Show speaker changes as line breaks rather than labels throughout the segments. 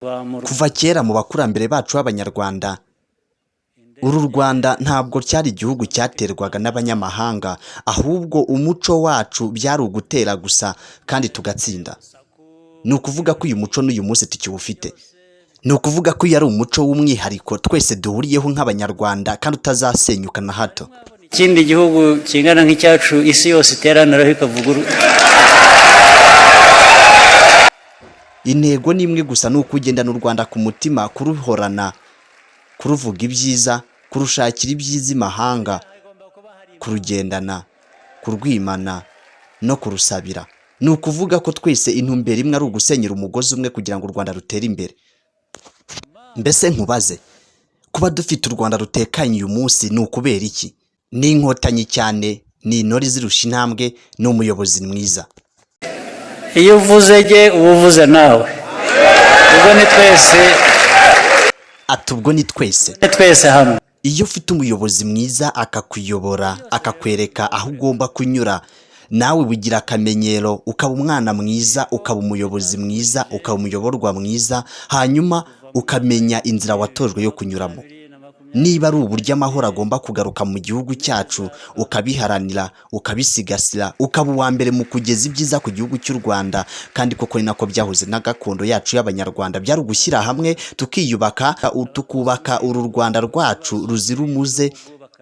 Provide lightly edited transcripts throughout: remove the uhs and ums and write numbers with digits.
Kuva kera mu bakurambere bacu b'Abanyarwanda, uru Rwanda ntabwo cyari igihugu cyaterwaga n'abanyamahanga, ahubwo umuco wacu byari ugutera gusa kandi tugatsinda. Ni ukuvuga ko uyu muco n'uyu munsi tukiwufite. Ni ukuvuga ko yari umuco w'umwihariko twese duhuriyeho nk'Abanyarwanda kandi utazasenyuka na hato.
Ikindi gihugu kingana nk'icyacu isi yose iteraniraho ikavuga
intego ni imwe gusa, ni ukugendana u Rwanda ku mutima, kuruhorana, kuruvuga ibyiza, kurushakira ibyiza imahanga, kurugendana, kurwimana no kurusabira. Ni ukuvuga ko twese intumbero imwe ari ugusenyera umugozi umwe kugira ngo u Rwanda rutere imbere. Mbese nkubaze, kuba dufite u Rwanda rutekanye uyu munsi ni ukubera iki? Ni inkotanyi cyane, ni intore zirusha intambwe, ni umuyobozi mwiza.
iyo uvuze ge uba uvuze nawe. Ubwo ni twese.
Ubwo ni twese.
Twese hamwe.
Iyo ufite umuyobozi mwiza akakuyobora, akakwereka aho ugomba kunyura, nawe wigira akamenyero, ukaba umwana mwiza, ukaba umuyobozi mwiza, ukaba umuyoborwa mwiza, hanyuma ukamenya inzira watojwe yo kunyuramo. Niba ari uburyo amahoro agomba kugaruka mu gihugu cyacu, ukabiharanira, ukabisigasira, ukaba uwa mbere mu kugeza ibyiza ku gihugu cy'u Rwanda, kandi koko ni nako byahoze na gakondo yacu y'Abanyarwanda, byari ugushyira hamwe tukiyubaka, tukubaka uru Rwanda rwacu ruzira umuze,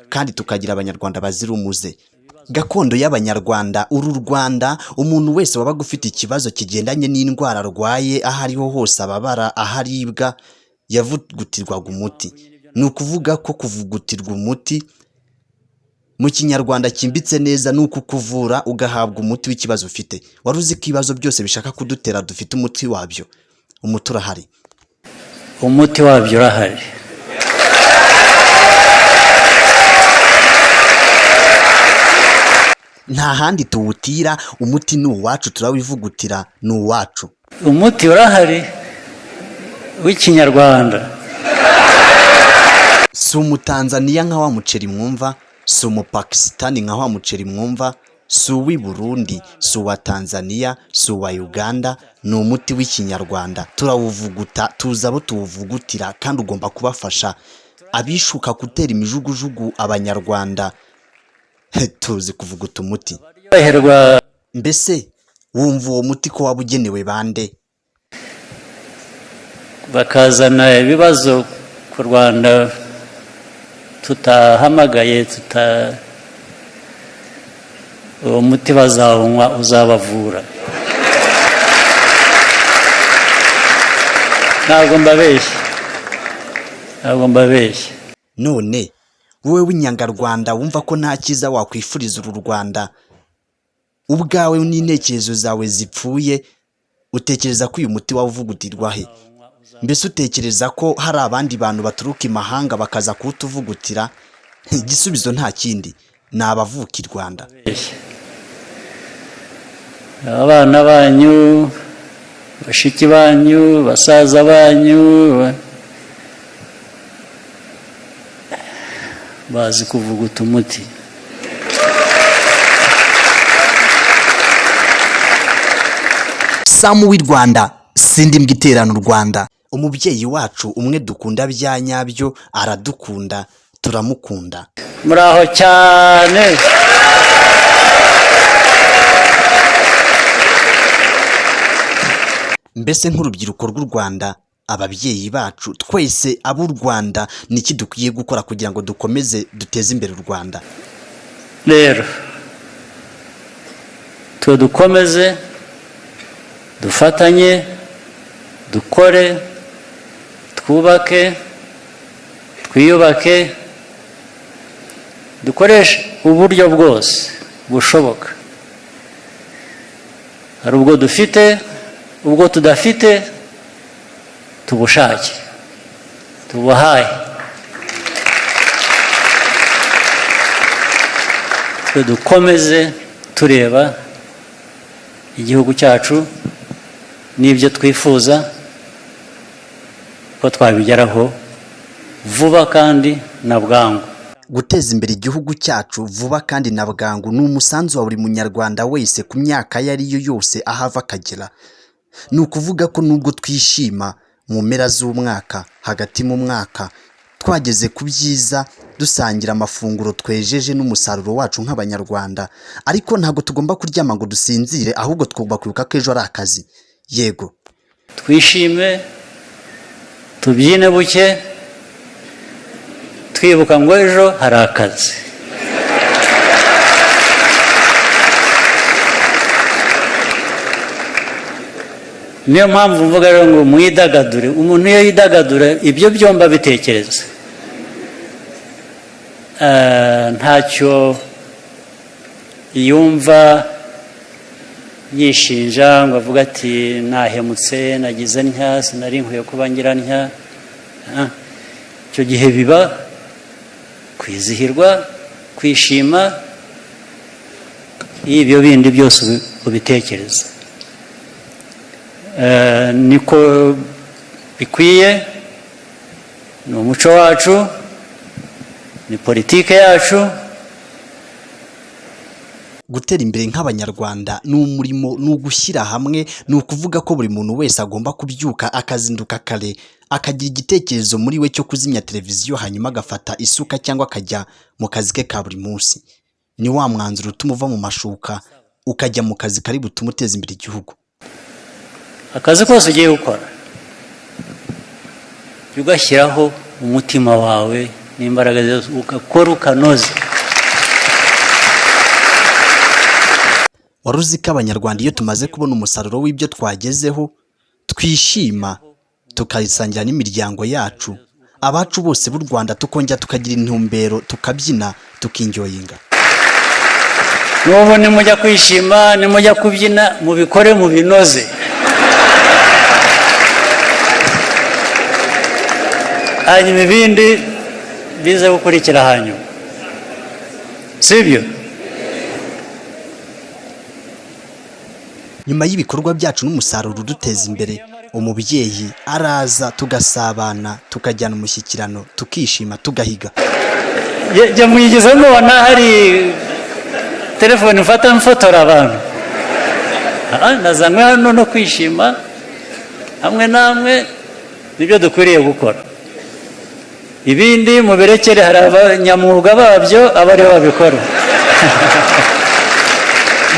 kandi tukagira Abanyarwanda bazira umuze. Gakondo y'Abanyarwanda, uru Rwanda, umuntu wese wabaga ufite ikibazo kigendanye n'indwara arwaye, aho ariho hose ababara, aharibwa, yavugutirwaga umuti. Ni ukuvuga ko kuvugutirwa umuti mu Kinyarwanda kimbitse neza ni ukukuvura ugahabwa umuti w'ikibazo ufite. Wari uzi ko ibibazo byose bishaka kudutera dufite umuti wabyo? Umuti urahari.
Umuti wabyo urahari.
Nta handi tuwutira, umuti ni uwacu, turawivugutira, ni uwacu.
Umuti urahari w'Ikinyarwanda.
Si Umutanzaniya nka wa muceri mwumva, si Umupakisitani nka wa muceri mwumva, si uw'i Burundi, si uwa Tanzania, si uwa Uganda, ni umuti w'Ikinyarwanda. Turawuvuguta, tuzi abo tuwuvugutira, kandi ugomba kubafasha. Abishuka gutera imijugujugu Abanyarwanda, tuzi kuvuguta umuti. Mbese wumva uwo muti ko wabugenewe bande?
Bakazana ibibazo ku Rwanda tutahamagaye, uwo muti bazawunywa uzabavura. Ntabwo mbabeshya.
None wowe w'inyangarwanda wumva ko nta cyiza wakwifuriza uru Rwanda, ubwawe n'intekerezo zawe zipfuye, utekereza ko uyu muti wawuvugutirwa he? Mbese utekereza ko hari abandi bantu baturuka imahanga bakaza kuwutuvugutira? Igisubizo nta kindi, ni abavuka i Rwanda.
Abana banyu, bashiki banyu, basaza banyu bazi kuvuguta umuti.
Samu w'i Rwanda, sindi mbwa iterana u Rwanda. Umubyeyi wacu umwe dukunda bya nyabyo, aradukunda, turamukunda.
Muraho cyane.
Mbese nk'urubyiruko rw'u Rwanda, ababyeyi bacu, twese ab'u Rwanda, ni iki dukwiye gukora kugira ngo dukomeze duteze imbere u Rwanda?
Rero dukomeze dufatanye, dukore, twubake, twiyubake, dukoreshe uburyo bwose bushoboka. Hari ubwo dufite, ubwo tudafite, tubushake, tubuhaye. Dukomeze tureba igihugu cyacu n'ibyo twifuza ko twabigeraho vuba kandi na bwangu.
Guteza imbere igihugu cyacu vuba kandi na bwangu ni umusanzu wa buri munyarwanda wese ku myaka yari yo yose ahava akagera. Ni ukuvuga ko nubwo twishima mu mpera z'umwaka, hagati mu mwaka twageze ku byiza dusangira amafunguro twejeje n'umusaruro wacu nk'abanyarwanda, ariko ntabwo tugomba kuryama ngo dusinzire, ahubwo tugomba kwibuka ko ejo ari akazi. Yego,
twishime tubyine buke twibuka ngo ejo hari akazi. Niyo mpamvu mvuga rero ngo mwidagadure. Umuntu iyo yidagadura ibyo byomba bitekereza, ntacyo yumva yishinja ngo avuga ati nahemutse, nagize ntya, sinari nkwiye kuba ngira ntya. Icyo gihe biba kwizihirwa, kwishima, ibyo bindi byose ubitekereza. Niko bikwiye, ni umuco wacu, ni politike yacu.
gutera imbere nk'abanyarwanda ni umurimo, ni ugushyira hamwe, ni ukuvuga ko buri muntu wese agomba kubyuka akazinduka kare, akagira igitekerezo muri we cyo kuzimya televiziyo, hanyuma agafata isuka cyangwa akajya mu kazi ke ka buri munsi. Ni wa mwanzuro utuma uva mu mashuka ukajya mu kazi kari butume uteza imbere igihugu.
Akazi kose ugiye gukora ugashyiraho umutima wawe n'imbaraga zose, ugakora ukanoza.
Wari uzi ko abanyarwanda iyo tumaze kubona umusaruro w'ibyo twagezeho twishima, tukayisangira n'imiryango yacu, abacu bose b'u Rwanda, tukongera tukagira intumbero, tukabyina, tukinjoyinga.
N'ubu nimujya kwishima, nimujya kubyina, mubikore mu binoze. Hanyuma ibindi bize gukurikira hanyuma, sibyo?
Nyuma y'ibikorwa byacu n'umusaruro uduteza imbere, umubyeyi araza tugasabana, tukajyana umushyikirano, tukishima, tugahiga.
Jya mwigeze mubona hari telefone mfata mfotora abantu? Nazanywe hano no kwishima hamwe namwe, nibyo dukwiriye gukora. Ibindi mubirekere, hari abanyamwuga babyo aba aribo babikora.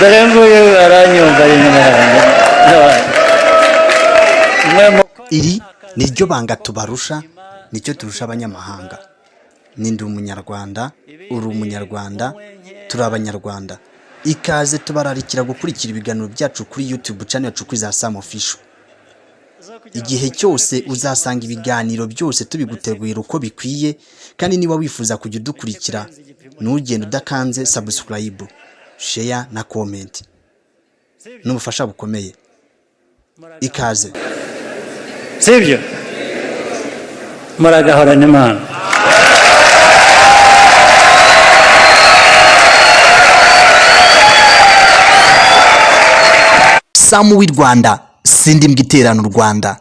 Dore nguyu aranyumva inyuma yanjye.
Iri ni ryo banga tubarusha, nicyo turusha abanyamahanga. Ndi umunyarwanda, uri umunyarwanda, turi abanyarwanda. Ikaze tubararikira gukurikira ibiganiro byacu kuri YouTube channel yacu kuri Sam Official. Igihe cyose uzasanga ibiganiro byose tubigutegurira uko bikwiye, kandi niba wifuza kujya udukurikira, ntugende udakanze subscribe, share na comment. N'ubufasha bukomeye. Ikaze.
Sibyo? Muragahorana Imana.
Samu w'i Rwanda, sindi mbwiterana u Rwanda.